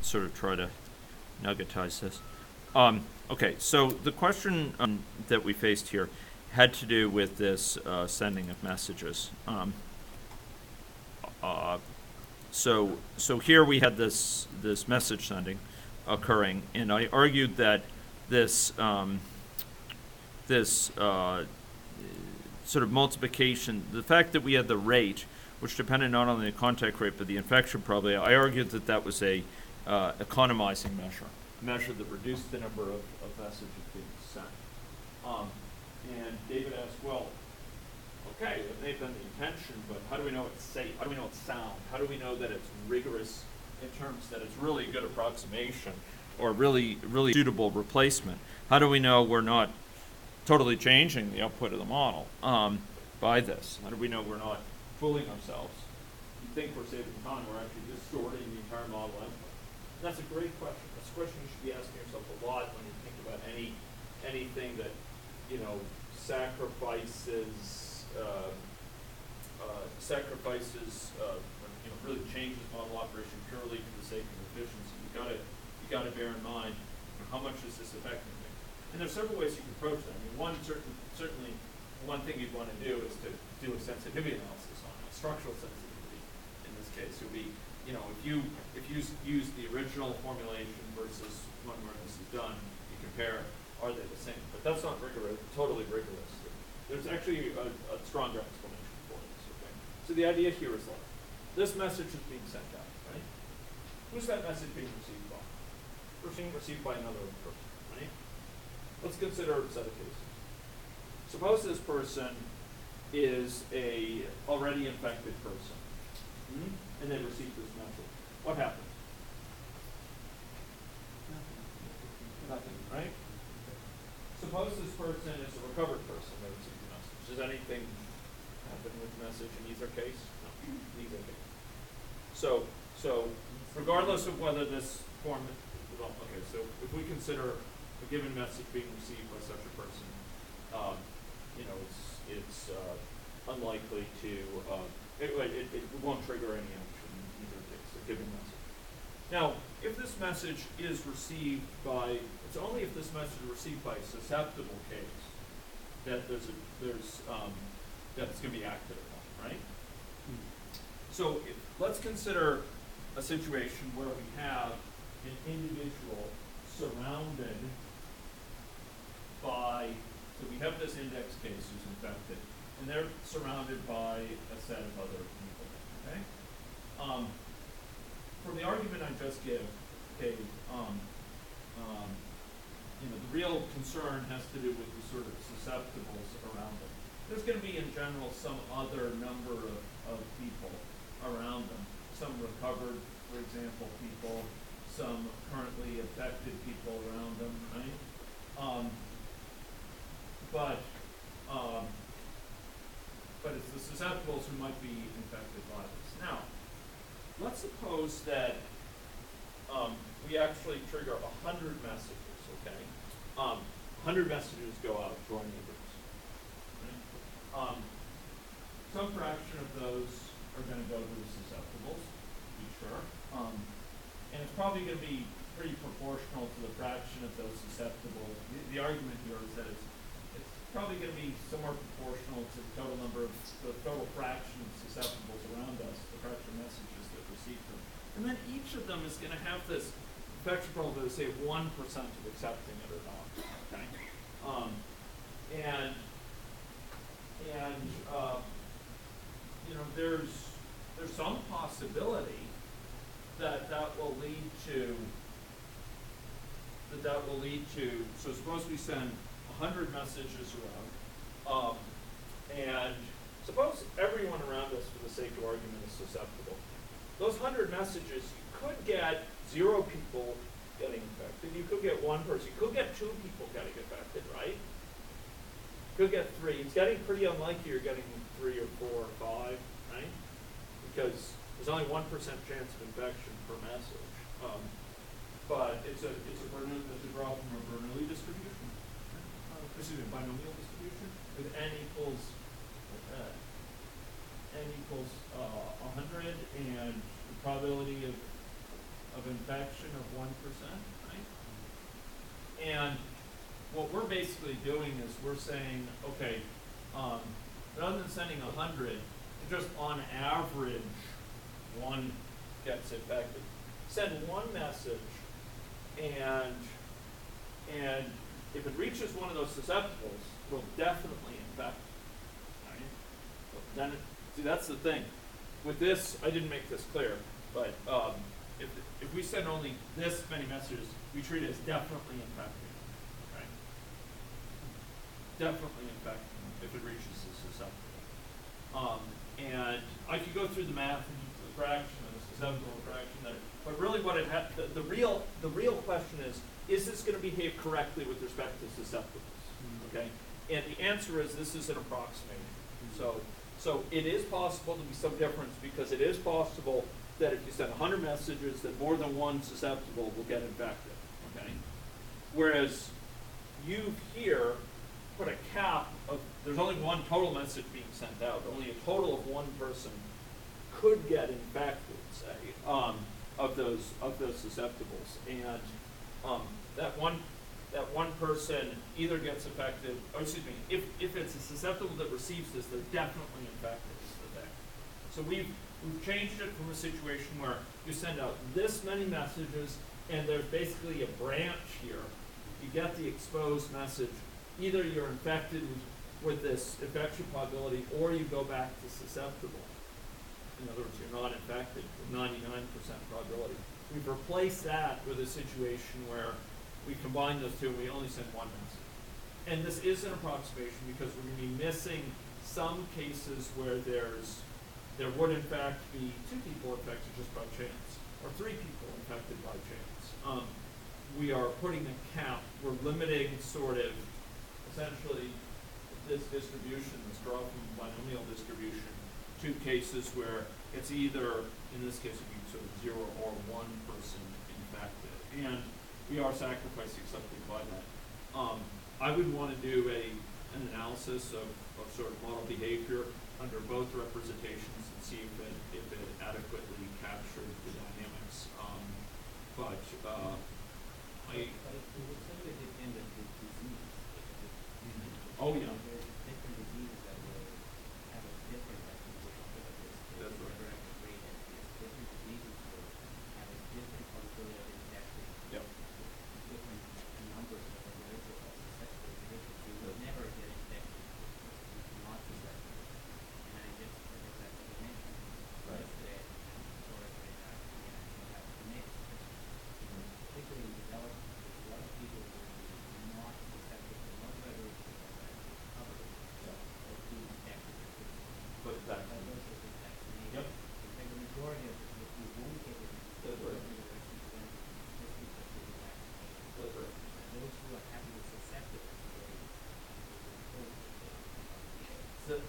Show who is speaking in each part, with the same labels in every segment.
Speaker 1: sort of try to nuggetize this. Okay, so the question that we faced here had to do with this sending of messages. So here we had this message sending occurring, and I argued that this sort of multiplication, the fact that we had the rate, which depended not only on the contact rate but the infection probability, I argued that that was a economizing measure that reduced the number of messages being sent. And David asked, well, okay, it may have been the intention, but how do we know it's safe? How do we know it's sound? How do we know that it's rigorous in terms that it's really a good approximation or really suitable replacement? How do we know we're not totally changing the output of the model by this? How do we know we're not fooling ourselves? You think we're saving time, we're actually distorting the entire model output. That's a great question. That's a question you should be asking yourself a lot when you think about anything that, really changes model operation purely for the sake of efficiency. You got to bear in mind how much is this affecting me. And there's several ways you can approach that. I mean, certainly one thing you'd want to do is to do a sensitivity analysis on it, structural sensitivity in this case. It would be, if you use the original formulation versus one where this is done, you compare, are they the same? But that's not totally rigorous. There's actually a stronger explanation for this, okay? So the idea here is like, this message is being sent out, right? Who's that message being received by? It's being received by another person, right? Let's consider a set of cases. Suppose this person is a already infected person, and they receive this message. What happens? Nothing, right? Suppose this person is a recovered person that receives the message. Does anything happen with the message in either case? No, neither case. So regardless of whether this form, so if we consider a given message being received by such a person, it's unlikely to, it won't trigger any action in either case, a given message. Now, if this message is received by, it's only if this message is received by a susceptible case that that it's going to be acted upon, right? So let's consider a situation where we have an individual surrounded by, so we have this index case who's infected, and they're surrounded by a set of other people, okay? From the argument I just gave, the real concern has to do with the sort of susceptibles around them. There's going to be, in general, some other number of people around them. Some recovered, for example, people, some currently affected people around them, right? But it's the susceptibles who might be infected by this. Now, let's suppose that we actually trigger 100 messages, okay? 100 messages go out to our neighbors. Right? Some fraction of those are going to go to the susceptibles, to be sure. And it's probably going to be pretty proportional to the fraction of those susceptibles. The argument here is that it's probably going to be somewhere proportional to the total number of, the total fraction of susceptibles around us, the fraction of messages that receive them. And then each of them is going to have this infection probability, say 1% of accepting it or not, okay? There's some possibility that will lead to, so suppose we send 100 messages around, and suppose everyone around us, for the sake of argument, is susceptible. Those 100 messages, you could get 0 people getting infected, you could get 1 person, you could get 2 people getting infected, right? You could get 3. It's getting pretty unlikely you're getting 3 or 4 or 5, right? Because there's only 1% chance of infection per message. But it's a draw from a Bernoulli distribution. Binomial distribution with n equals 100, and the probability of of infection of 1%, right? And what we're basically doing is we're saying, okay, rather than sending 100, just on average, one gets infected. Send one message, and if it reaches one of those susceptibles, it'll definitely infect. Right? So then, see, that's the thing. With this, I didn't make this clear, but if we send only this many messages, we treat it as definitely infecting. Right? Definitely infecting if it reaches the susceptible. And I could go through the math and the fraction and the susceptible fraction there, but really what it had, the real question is this going to behave correctly with respect to susceptibles? Okay, and the answer is this is an approximation. So it is possible to be some difference, because it is possible that if you send 100 messages, that more than one susceptible will get infected. Okay, whereas you here put a cap of, there's only one total message being sent out. Only a total of one person could get infected, say, of those susceptibles, and that one person either gets affected, or excuse me, if it's a susceptible that receives this, they're definitely infected. Is the thing. So we've changed it from a situation where you send out this many messages, and there's basically a branch here. You get the exposed message. Either you're infected with this infection probability, or you go back to susceptible. In other words, you're not infected with 99% probability. We've replaced that with a situation where we combine those two and we only send one message. And this is an approximation because we're going to be missing some cases where there would in fact be 2 people infected just by chance, or 3 people infected by chance. We are putting a cap. We're limiting sort of essentially this distribution, this draw from binomial distribution, to cases where it's either, in this case, it would be sort of 0 or 1 person infected. And we are sacrificing something by that. I would want to do an analysis of sort of model behavior under both representations and see if it adequately captured the dynamics. But it
Speaker 2: would certainly depend on the disease.
Speaker 1: Oh yeah.
Speaker 2: There's different diseases that will have a different activation of this.
Speaker 1: That's right.
Speaker 2: Rate at this. Different diseases will have a different probability of infection.
Speaker 1: Yep.
Speaker 2: Different numbers of individuals, susceptible individuals. You will never get infected if you're not susceptible. And I just, as I mentioned yesterday, or you have a mix. Particularly in development, there's a lot of people who are not susceptible, not readily covered, or being infected.
Speaker 1: But
Speaker 2: Those are the vaccinated.
Speaker 1: Yep.
Speaker 2: In fact, the majority of the people who won't get it,
Speaker 1: That's right.
Speaker 2: That's right. And those who are happily susceptible to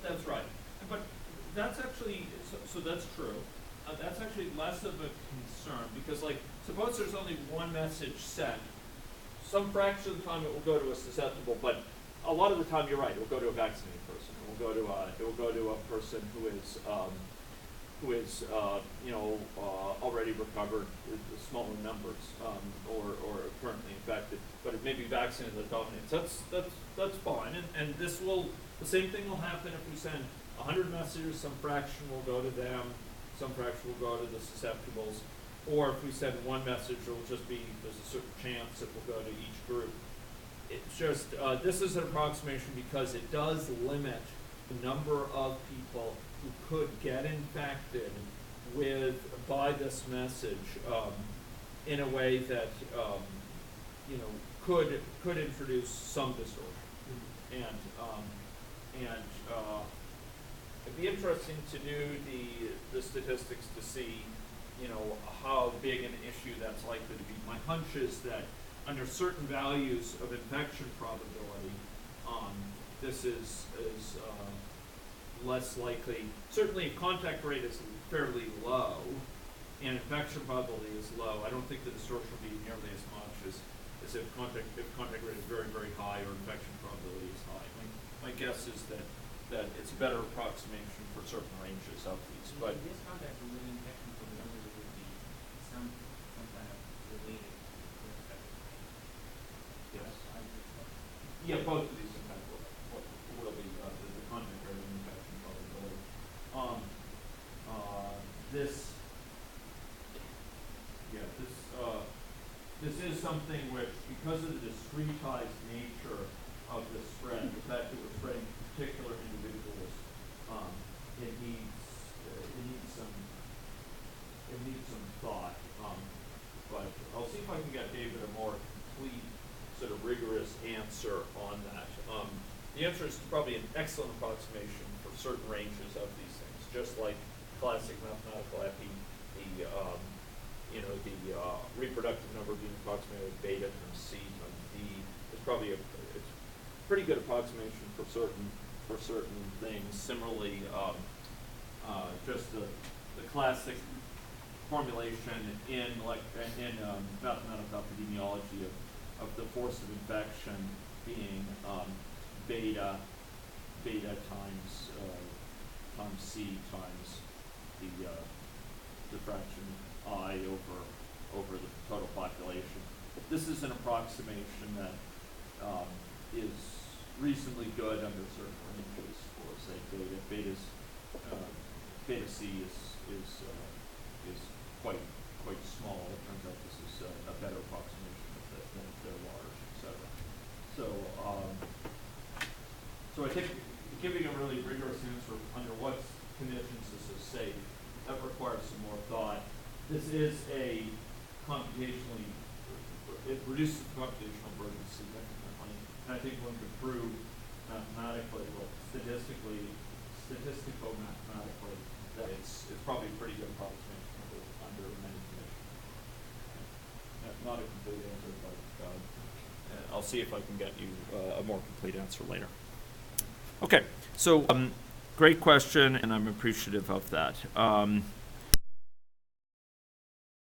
Speaker 1: That's right. But that's actually, so that's true. That's actually less of a concern, because like, suppose there's only one message sent. Some fraction of the time it will go to a susceptible, but a lot of the time you're right, it will go to a vaccinated person. It will go to a person who is already recovered with smaller numbers, or currently infected, but it may be vaccinated that dominates. That's fine, and the same thing will happen if we send 100 messages. Some fraction will go to them, some fraction will go to the susceptibles, or if we send one message, it will just be, there's a certain chance it will go to each group. It's just, this is an approximation because it does limit the number of people who could get infected by this message in a way that could introduce some distortion. And it'd be interesting to do the statistics to see how big an issue that's likely to be. My hunch is that under certain values of infection probability, this is less likely. Certainly, if contact rate is fairly low and infection probability is low, I don't think the distortion will be nearly as much as if contact rate is very, very high or infection probability is high. My guess is that it's a better approximation for certain ranges of these. But
Speaker 2: in this context, the infection probability would be some
Speaker 1: Yeah, both of these impacts will be, the content variable impact and probability. This, yeah, this is something which, because of the discretized nature of the spread, the fact that we're spreading particular individuals, it needs some thought. But I'll see if I can get David a more complete, sort of rigorous answer on that. The answer is probably an excellent approximation for certain ranges of these things, just like classic mathematical epi, the reproductive number being approximated with beta times c times d is probably it's pretty good approximation for certain things. Similarly, just the classic formulation in mathematical epidemiology of the force of infection being beta times c times the diffraction I over the total population. This is an approximation that is reasonably good under certain ranges for, say, beta c is quite small. It turns out this is a better approximation than if they're large, etc. So I think giving a really rigorous answer under what conditions this is safe, that requires some more thought. This is a computationally, it reduces the computational burden significantly. And I think one could prove mathematically, well, statistico-mathematically, that it's probably a pretty good approximation under many conditions. Not a complete answer, but I'll see if I can get you a more complete answer later. Okay, so great question, and I'm appreciative of that.